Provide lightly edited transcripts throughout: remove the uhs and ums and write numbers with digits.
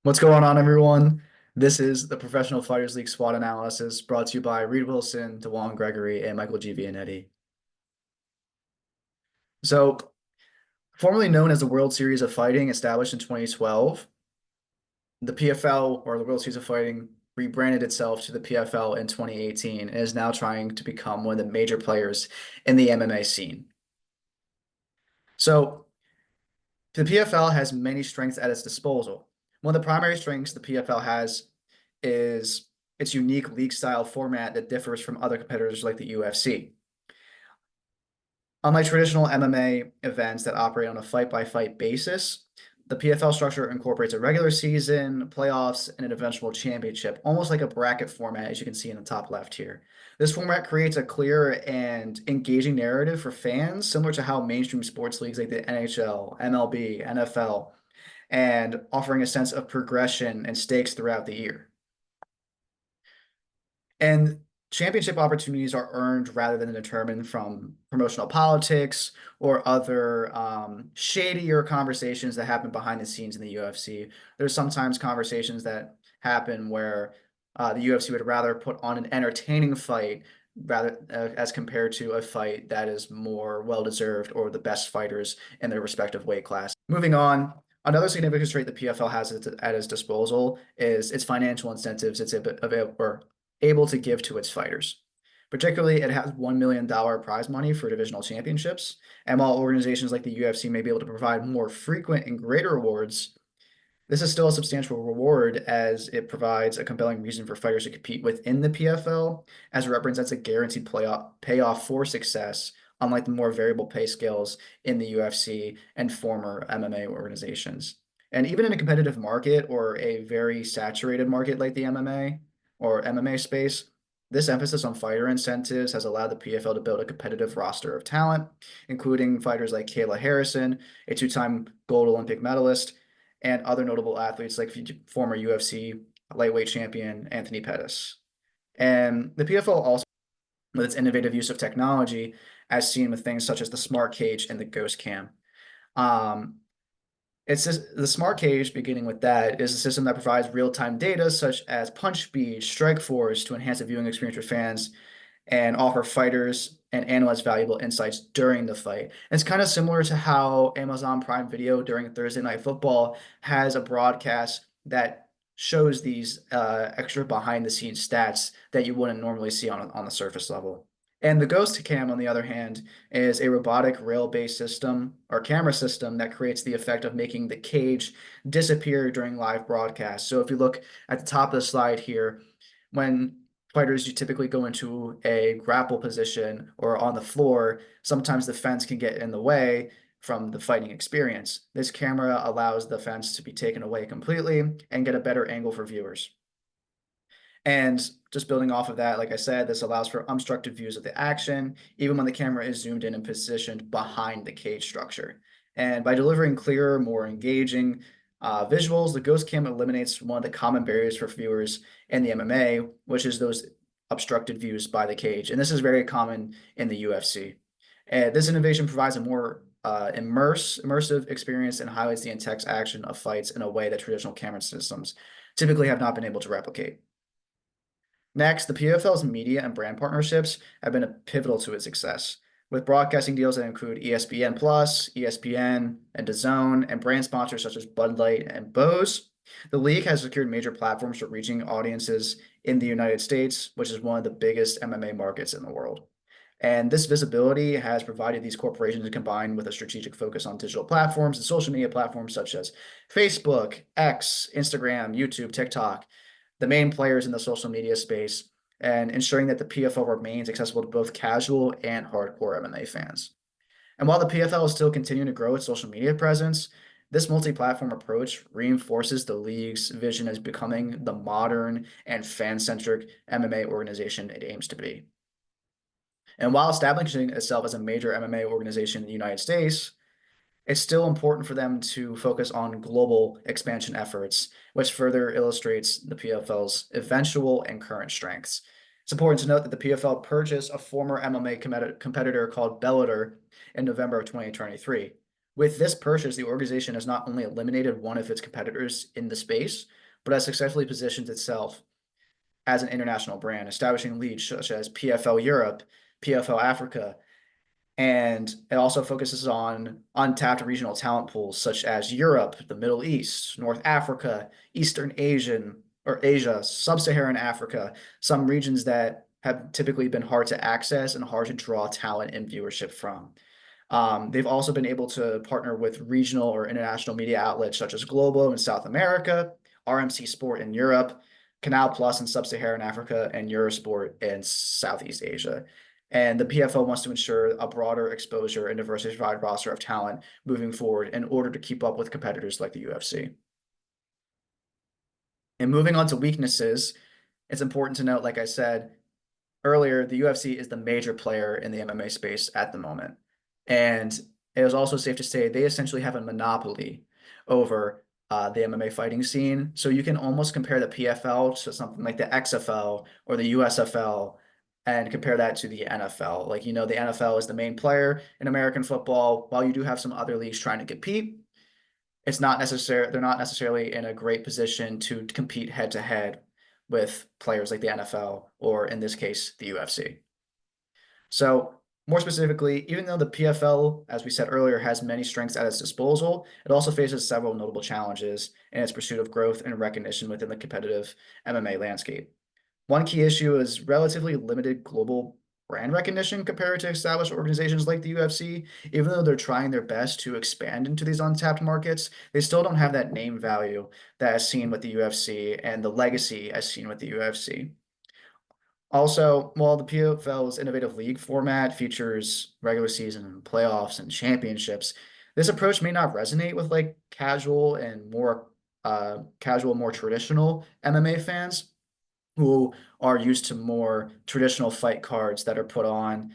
What's going on, everyone? This is the Professional Fighters League SWOT analysis brought to you by Reed Wilson, DeJuan Gregory, and Michael G. Vianetti. So, formerly known as the World Series of Fighting, established in 2012, the PFL, or the World Series of Fighting, rebranded itself to the PFL in 2018 and is now trying to become one of the major players in the MMA scene. So, the PFL has many strengths at its disposal. One of the primary strengths the PFL has is its unique league style format that differs from other competitors like the UFC. Unlike traditional MMA events that operate on a fight by fight basis, the PFL structure incorporates a regular season, playoffs, and an eventual championship, almost like a bracket format, as you can see in the top left here. This format creates a clear and engaging narrative for fans, similar to how mainstream sports leagues like the NHL, MLB, NFL, and offering a sense of progression and stakes throughout the year. And championship opportunities are earned rather than determined from promotional politics or other shadier conversations that happen behind the scenes in the UFC. There's sometimes conversations that happen where the UFC would rather put on an entertaining fight rather as compared to a fight that is more well-deserved or the best fighters in their respective weight class. Moving on, another significant trait the PFL has at its disposal is its financial incentives it's able to give to its fighters. Particularly, it has $1 million prize money for divisional championships. And while organizations like the UFC may be able to provide more frequent and greater awards, this is still a substantial reward as it provides a compelling reason for fighters to compete within the PFL, as it represents a guaranteed payoff for success, unlike the more variable pay scales in the UFC and former MMA organizations. And even in a competitive market or a very saturated market like the MMA or MMA space, this emphasis on fighter incentives has allowed the PFL to build a competitive roster of talent, including fighters like Kayla Harrison, a two-time gold Olympic medalist, and other notable athletes like former UFC lightweight champion Anthony Pettis. And the PFL also, with its innovative use of technology, as seen with things such as the smart cage and the ghost cam. Um, it's just, the smart cage, beginning with that, is a system that provides real-time data such as punch speed, strike force to enhance the viewing experience for fans and offer fighters and analyze valuable insights during the fight. And it's kind of similar to how Amazon Prime Video during Thursday Night Football has a broadcast that shows these extra behind the scenes stats that you wouldn't normally see on the surface level. And the Ghost Cam, on the other hand, is a robotic rail-based system or camera system that creates the effect of making the cage disappear during live broadcasts. So if you look at the top of the slide here, when fighters you typically go into a grapple position or on the floor, sometimes the fence can get in the way from the fighting experience. This camera allows the fence to be taken away completely and get a better angle for viewers. And just building off of that, like I said, this allows for unobstructed views of the action, even when the camera is zoomed in and positioned behind the cage structure. And by delivering clearer, more engaging visuals, the Ghost Cam eliminates one of the common barriers for viewers in the MMA, which is those obstructed views by the cage. And this is very common in the UFC. And this innovation provides a more immersive experience and highlights the intense action of fights in a way that traditional camera systems typically have not been able to replicate. Next, the PFL's media and brand partnerships have been pivotal to its success, with broadcasting deals that include ESPN Plus, ESPN, and DAZN, and brand sponsors such as Bud Light and Bose. The league has secured major platforms for reaching audiences in the United States, which is one of the biggest MMA markets in the world. And this visibility has provided these corporations combined with a strategic focus on digital platforms and social media platforms such as Facebook, X, Instagram, YouTube, TikTok, the main players in the social media space, and ensuring that the PFL remains accessible to both casual and hardcore MMA fans. And while the PFL is still continuing to grow its social media presence, this multi-platform approach reinforces the league's vision as becoming the modern and fan-centric MMA organization it aims to be. And while establishing itself as a major MMA organization in the United States, it's still important for them to focus on global expansion efforts, which further illustrates the PFL's eventual and current strengths. It's important to note that the PFL purchased a former MMA competitor called Bellator in November of 2023. With this purchase, the organization has not only eliminated one of its competitors in the space, but has successfully positioned itself as an international brand, establishing leagues such as PFL Europe, PFL Africa, and it also focuses on untapped regional talent pools such as Europe, the Middle East, North Africa, Eastern Asian or Asia, Sub-Saharan Africa, some regions that have typically been hard to access and hard to draw talent and viewership from. They've also been able to partner with regional or international media outlets such as Globo in South America, RMC Sport in Europe, Canal Plus in Sub-Saharan Africa, and Eurosport in Southeast Asia. And the PFL wants to ensure a broader exposure and diversified roster of talent moving forward in order to keep up with competitors like the UFC. And moving on to weaknesses, it's important to note, like I said earlier, the UFC is the major player in the MMA space at the moment. And it is also safe to say they essentially have a monopoly over the MMA fighting scene. So you can almost compare the PFL to something like the XFL or the USFL and compare that to the NFL. Like, the NFL is the main player in American football. While you do have some other leagues trying to compete, they're not necessarily in a great position to compete head to head with players like the NFL or in this case, the UFC. So more specifically, even though the PFL, as we said earlier, has many strengths at its disposal, it also faces several notable challenges in its pursuit of growth and recognition within the competitive MMA landscape. One key issue is relatively limited global brand recognition compared to established organizations like the UFC. Even though they're trying their best to expand into these untapped markets, they still don't have that name value that is seen with the UFC and the legacy as seen with the UFC. Also, while the PFL's innovative league format features regular season playoffs and championships, this approach may not resonate with like casual, more traditional MMA fans who are used to more traditional fight cards that are put on,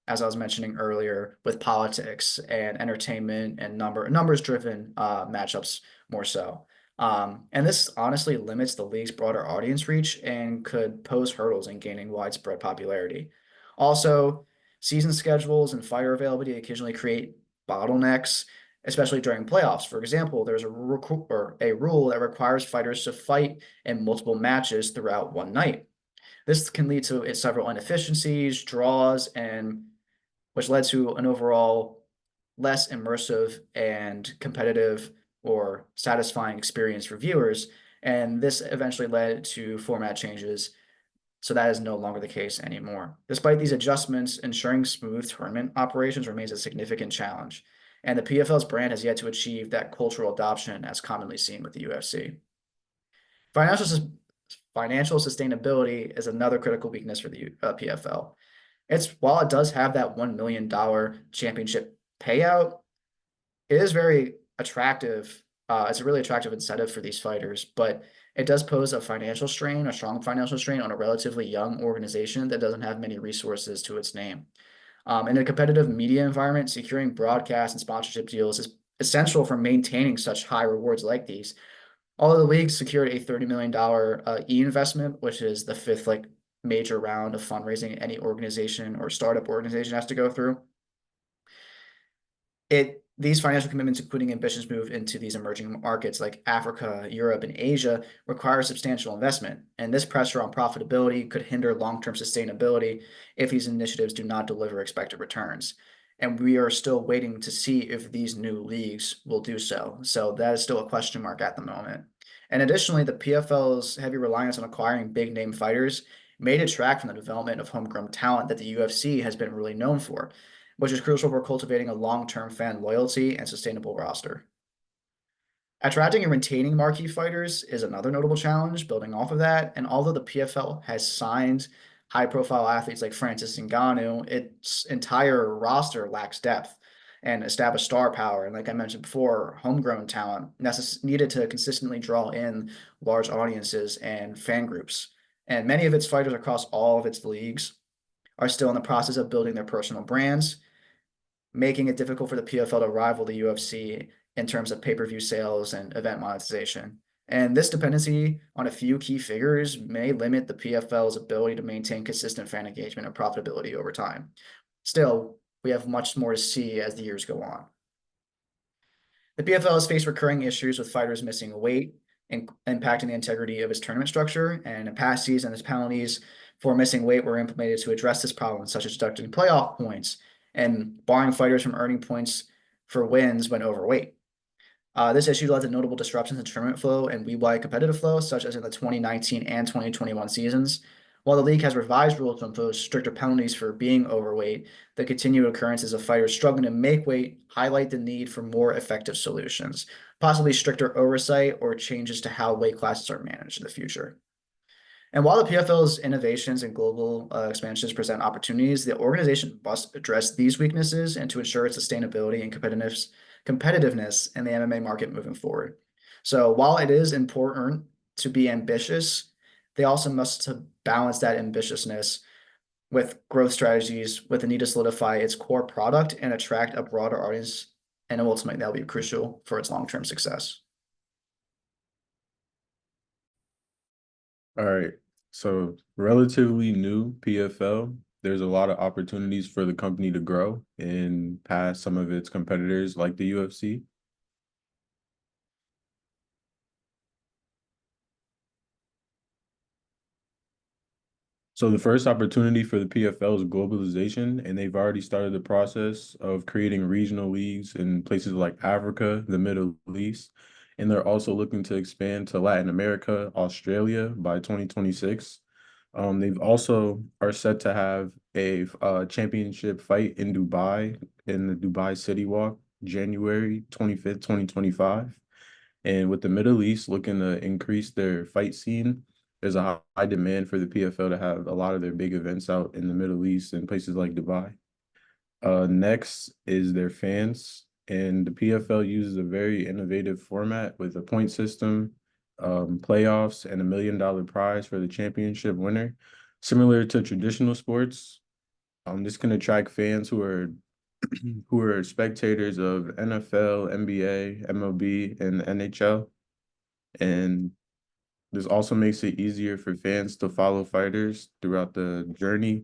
as I was mentioning earlier, with politics and entertainment and numbers driven matchups more so. And this honestly limits the league's broader audience reach and could pose hurdles in gaining widespread popularity. Also, season schedules and fighter availability occasionally create bottlenecks, especially during playoffs. For example, there's a rule that requires fighters to fight in multiple matches throughout one night. This can lead to several inefficiencies, draws, and which led to an overall less immersive and competitive or satisfying experience for viewers. And this eventually led to format changes. So that is no longer the case anymore. Despite these adjustments, ensuring smooth tournament operations remains a significant challenge. And the PFL's brand has yet to achieve that cultural adoption as commonly seen with the UFC. Financial, financial sustainability is another critical weakness for the PFL. While it does have that $1 million championship payout, it is very attractive. It's a really attractive incentive for these fighters, but it does pose a strong financial strain on a relatively young organization that doesn't have many resources to its name. In a competitive media environment, securing broadcast and sponsorship deals is essential for maintaining such high rewards like these. Although the league secured a $30 million e-investment, which is the fifth major round of fundraising any organization or startup organization has to go through. These financial commitments, including ambitions move into these emerging markets like Africa, Europe, and Asia, require substantial investment, and this pressure on profitability could hinder long-term sustainability if these initiatives do not deliver expected returns. And we are still waiting to see if these new leagues will do so. So that is still a question mark at the moment. And additionally, the PFL's heavy reliance on acquiring big name fighters may detract from the development of homegrown talent that the UFC has been really known for, which is crucial for cultivating a long-term fan loyalty and sustainable roster. Attracting and retaining marquee fighters is another notable challenge, building off of that. And although the PFL has signed high-profile athletes like Francis Ngannou, its entire roster lacks depth and established star power. And like I mentioned before, homegrown talent needed to consistently draw in large audiences and fan groups. And many of its fighters across all of its leagues are still in the process of building their personal brands, making it difficult for the PFL to rival the UFC in terms of pay-per-view sales and event monetization. And this dependency on a few key figures may limit the PFL's ability to maintain consistent fan engagement and profitability over time. Still, we have much more to see as the years go on. The PFL has faced recurring issues with fighters missing weight and impacting the integrity of its tournament structure. And in past seasons, penalties for missing weight were implemented to address this problem, such as deducting playoff points and barring fighters from earning points for wins when overweight. This issue led to notable disruptions in tournament flow and league-wide competitive flow, such as in the 2019 and 2021 seasons. While the league has revised rules to impose stricter penalties for being overweight, the continued occurrences of fighters struggling to make weight highlight the need for more effective solutions, possibly stricter oversight or changes to how weight classes are managed in the future. And while the PFL's innovations and global expansions present opportunities, the organization must address these weaknesses and to ensure its sustainability and competitiveness in the MMA market moving forward. So while it is important to be ambitious, they also must to balance that ambitiousness with growth strategies with the need to solidify its core product and attract a broader audience. And ultimately, that'll be crucial for its long-term success. All right. So relatively new PFL. There's a lot of opportunities for the company to grow and pass some of its competitors like the UFC. So the first opportunity for the PFL is globalization, and they've already started the process of creating regional leagues in places like Africa, the Middle East, and they're also looking to expand to Latin America, Australia by 2026. They've also are set to have a championship fight in Dubai in the Dubai City Walk, January 25th, 2025. And with the Middle East looking to increase their fight scene, there's a high demand for the PFL to have a lot of their big events out in the Middle East and places like Dubai. Next is their fans, and the PFL uses a very innovative format with a point system, playoffs, and $1 million prize for the championship winner. Similar to traditional sports, this can attract fans who are spectators of NFL, NBA, MLB, and NHL. And this also makes it easier for fans to follow fighters throughout the journey,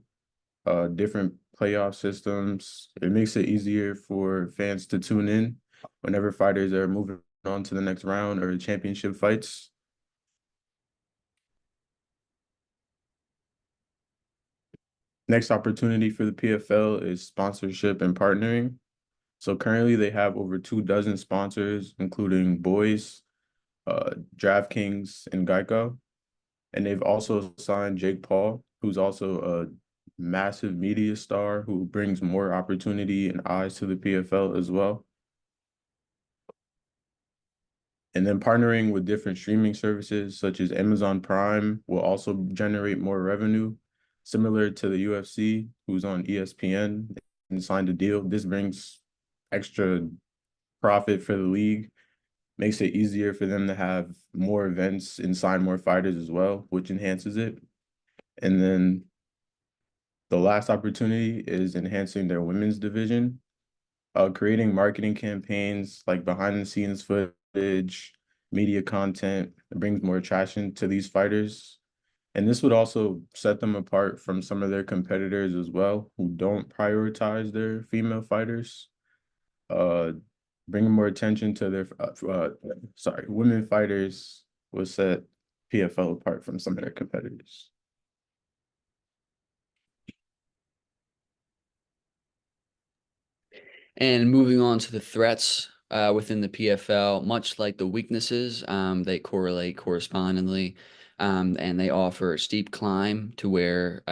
different playoff systems. It makes it easier for fans to tune in whenever fighters are moving on to the next round or championship fights. Next opportunity for the PFL is sponsorship and partnering. So currently they have over 2 dozen sponsors, including Boys, DraftKings, and Geico. And they've also signed Jake Paul, who's also a massive media star who brings more opportunity and eyes to the PFL as well. And then partnering with different streaming services such as Amazon Prime will also generate more revenue, similar to the UFC, who's on ESPN and signed a deal. This brings extra profit for the league, makes it easier for them to have more events and sign more fighters as well, which enhances it. And then the last opportunity is enhancing their women's division, creating marketing campaigns like behind the scenes footage, media content that brings more attraction to these fighters. And this would also set them apart from some of their competitors as well, who don't prioritize their female fighters. Uh, Bringing more attention to their, women fighters will set PFL apart from some of their competitors. And moving on to the threats within the PFL, much like the weaknesses, they correlate correspondingly, and they offer a steep climb to where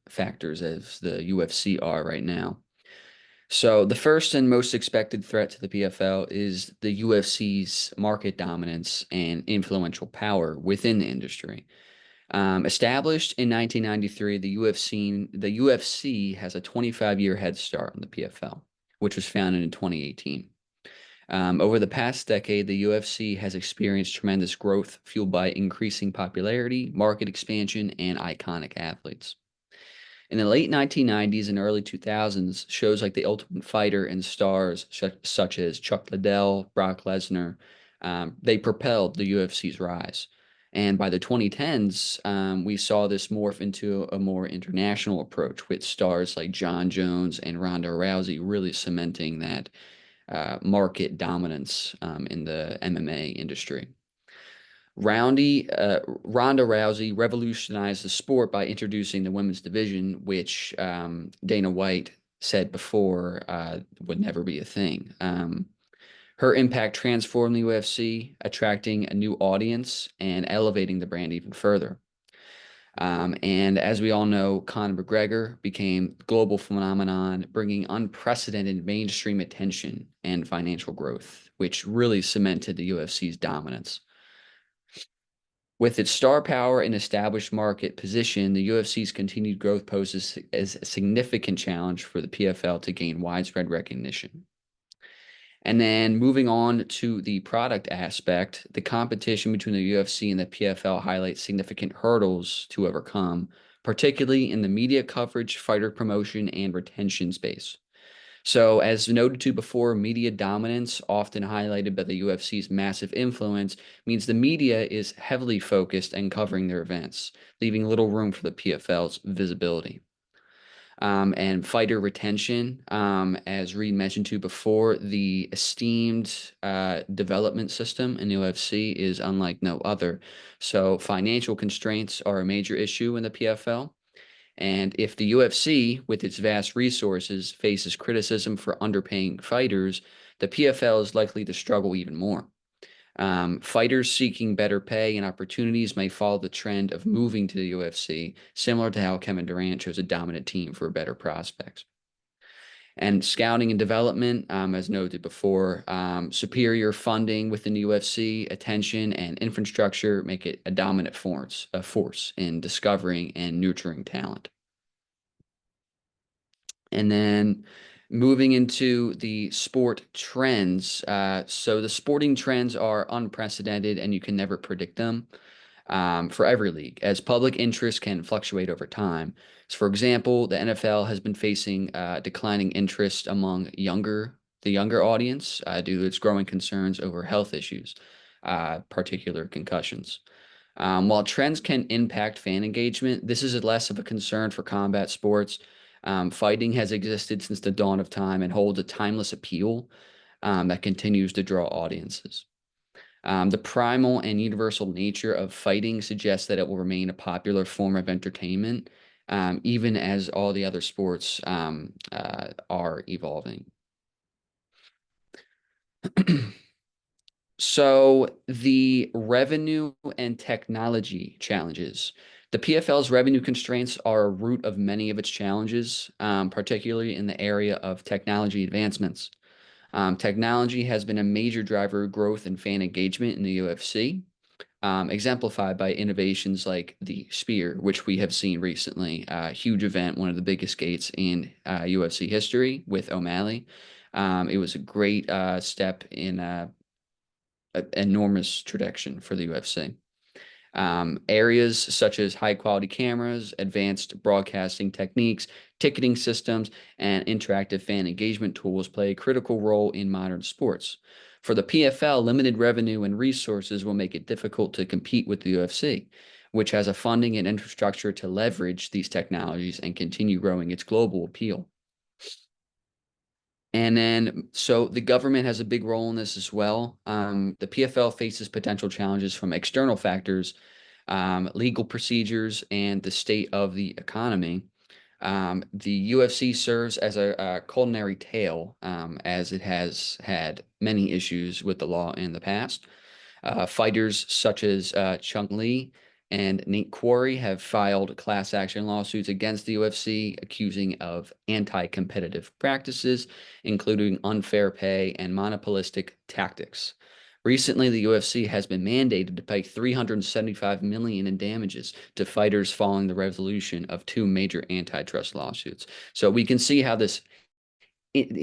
factors as the UFC are right now. So the first and most expected threat to the PFL is the UFC's market dominance and influential power within the industry. Established in 1993, the UFC has a 25-year head start on the PFL, which was founded in 2018. Over the past decade, the UFC has experienced tremendous growth fueled by increasing popularity, market expansion, and iconic athletes. In the late 1990s and early 2000s, shows like The Ultimate Fighter and stars such as Chuck Liddell, Brock Lesnar, they propelled the UFC's rise. And by the 2010s, we saw this morph into a more international approach with stars like John Jones and Ronda Rousey really cementing that market dominance in the MMA industry. Ronda Rousey revolutionized the sport by introducing the women's division, which Dana White said before would never be a thing. Her impact transformed the UFC, attracting a new audience and elevating the brand even further. And as we all know, Conor McGregor became a global phenomenon, bringing unprecedented mainstream attention and financial growth, which really cemented the UFC's dominance. With its star power and established market position, the UFC's continued growth poses as a significant challenge for the PFL to gain widespread recognition. And then moving on to the product aspect, the competition between the UFC and the PFL highlights significant hurdles to overcome, particularly in the media coverage, fighter promotion, and retention space. So, as noted to before, media dominance, often highlighted by the UFC's massive influence, means the media is heavily focused and covering their events, leaving little room for the PFL's visibility. And fighter retention, as Reed mentioned to before, the esteemed development system in the UFC is unlike no other. So, financial constraints are a major issue in the PFL. And if the UFC, with its vast resources, faces criticism for underpaying fighters, the PFL is likely to struggle even more. Fighters seeking better pay and opportunities may follow the trend of moving to the UFC, similar to how Kevin Durant chose a dominant team for better prospects. And scouting and development, as noted before, superior funding within the UFC, attention, and infrastructure make it a dominant force in discovering and nurturing talent. And then moving into the sport trends. So the sporting trends are unprecedented and you can never predict them for every league, as public interest can fluctuate over time. So, for example, the NFL has been facing declining interest among the younger audience due to its growing concerns over health issues, particular concussions. While trends can impact fan engagement, this is less of a concern for combat sports. Fighting has existed since the dawn of time and holds a timeless appeal that continues to draw audiences. The primal and universal nature of fighting suggests that it will remain a popular form of entertainment, even as all the other sports are evolving. So the revenue and technology challenges. The PFL's revenue constraints are a root of many of its challenges, particularly in the area of technology advancements. Technology has been a major driver of growth and fan engagement in the UFC, exemplified by innovations like the Spear, which we have seen recently, a huge event, one of the biggest gates in UFC history with O'Malley. It was a great step in enormous traction for the UFC. Areas such as high quality cameras, advanced broadcasting techniques, ticketing systems, and interactive fan engagement tools play a critical role in modern sports. For the PFL, limited revenue and resources will make it difficult to compete with the UFC, which has a funding and infrastructure to leverage these technologies and continue growing its global appeal. And then, so the government has a big role in this as well. The PFL faces potential challenges from external factors, legal procedures, and the state of the economy. The UFC serves as a cautionary tale, as it has had many issues with the law in the past. Fighters such as Chung Lee and Nate Quarry have filed class action lawsuits against the UFC, accusing of anti-competitive practices, including unfair pay and monopolistic tactics. Recently, the UFC has been mandated to pay $375 million in damages to fighters following the resolution of two major antitrust lawsuits. So we can see how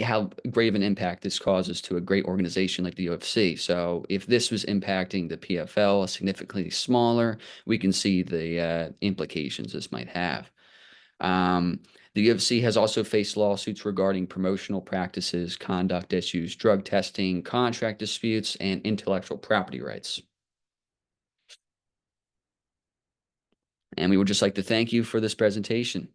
how grave an impact this causes to a great organization like the UFC. So if this was impacting the PFL significantly smaller, we can see the implications this might have. The UFC has also faced lawsuits regarding promotional practices, conduct issues, drug testing, contract disputes, and intellectual property rights. And we would just like to thank you for this presentation.